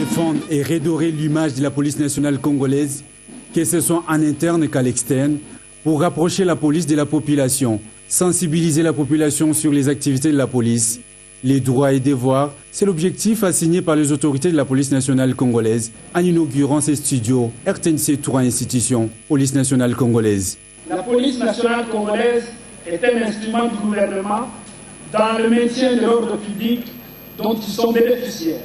défendre et redorer l'image de la police nationale congolaise, que ce soit en interne qu'à l'externe, pour rapprocher la police de la population, sensibiliser la population sur les activités de la police, les droits et devoirs. C'est l'objectif assigné par les autorités de la police nationale congolaise en inaugurant ces studios RTNC 3 institutions, police nationale congolaise. La police nationale congolaise est un instrument du gouvernement dans le maintien de l'ordre public dont ils sont bénéficiaires.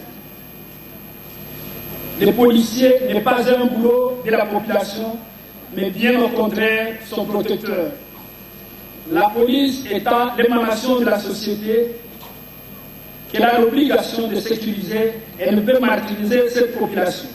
Les policiers n'est pas un boulot de la population, mais bien au contraire son protecteur. La police étant l'émanation de la société, qu'elle a l'obligation de sécuriser et ne peut martyriser cette population.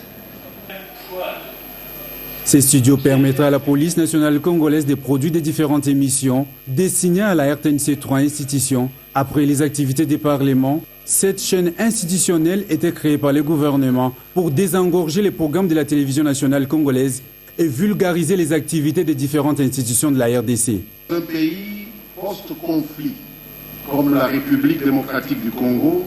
Ces studios permettra à la police nationale congolaise de produire des différentes émissions destinées à la RTNC 3 institutions. Après les activités des parlements, cette chaîne institutionnelle était créée par le gouvernement pour désengorger les programmes de la télévision nationale congolaise et vulgariser les activités des différentes institutions de la RDC. Un pays post-conflit comme la République démocratique du Congo,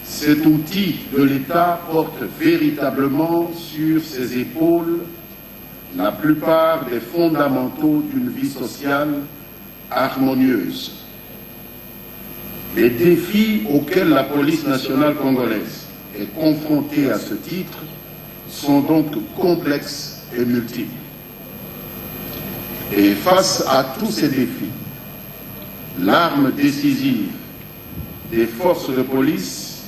cet outil de l'État porte véritablement sur ses épaules la plupart des fondamentaux d'une vie sociale harmonieuse. Les défis auxquels la police nationale congolaise est confrontée à ce titre sont donc complexes et multiples. Et face à tous ces défis, l'arme décisive des forces de police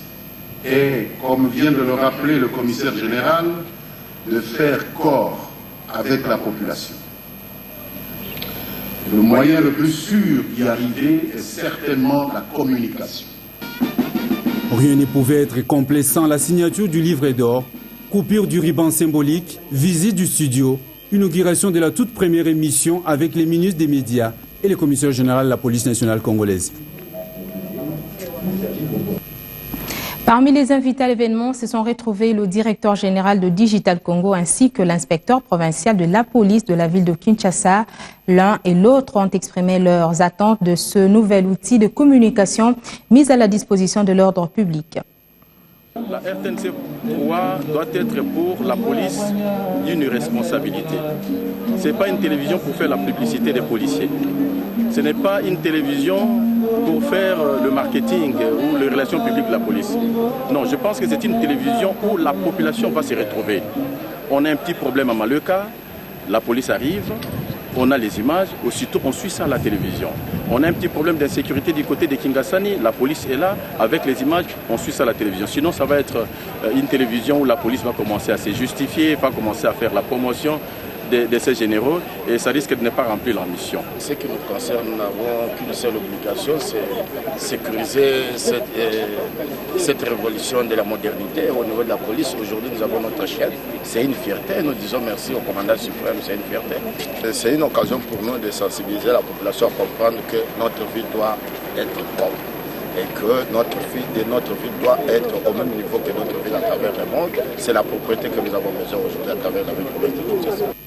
est, comme vient de le rappeler le commissaire général, de faire corps avec la population. Le moyen le plus sûr d'y arriver est certainement la communication. Rien ne pouvait être complet sans la signature du livret d'or, coupure du ruban symbolique, visite du studio, inauguration de la toute première émission avec les ministres des médias et le commissaire général de la police nationale congolaise. Parmi les invités à l'événement se sont retrouvés le directeur général de Digital Congo ainsi que l'inspecteur provincial de la police de la ville de Kinshasa. L'un et l'autre ont exprimé leurs attentes de ce nouvel outil de communication mis à la disposition de l'ordre public. La RTNC 3 doit être pour la police une responsabilité. Ce n'est pas une télévision pour faire la publicité des policiers. Ce n'est pas une télévision pour faire le marketing ou les relations publiques de la police. Non, je pense que c'est une télévision où la population va se retrouver. On a un petit problème à Maleka, la police arrive, on a les images, aussitôt on suit ça à la télévision. On a un petit problème d'insécurité du côté de Kingasani, la police est là, avec les images, on suit ça à la télévision. Sinon, ça va être une télévision où la police va commencer à se justifier, va commencer à faire la promotion de ces généraux et ça risque de ne pas remplir leur mission. Ce qui nous concerne, nous n'avons qu'une seule obligation, c'est sécuriser cette révolution de la modernité au niveau de la police. Aujourd'hui, nous avons notre chef. C'est une fierté. Nous disons merci au commandant suprême, c'est une fierté. C'est une occasion pour nous de sensibiliser la population à comprendre que notre vie doit être propre et que notre vie doit être au même niveau que notre vie à travers le monde. C'est la propriété que nous avons besoin aujourd'hui à travers la République de Kinshasa.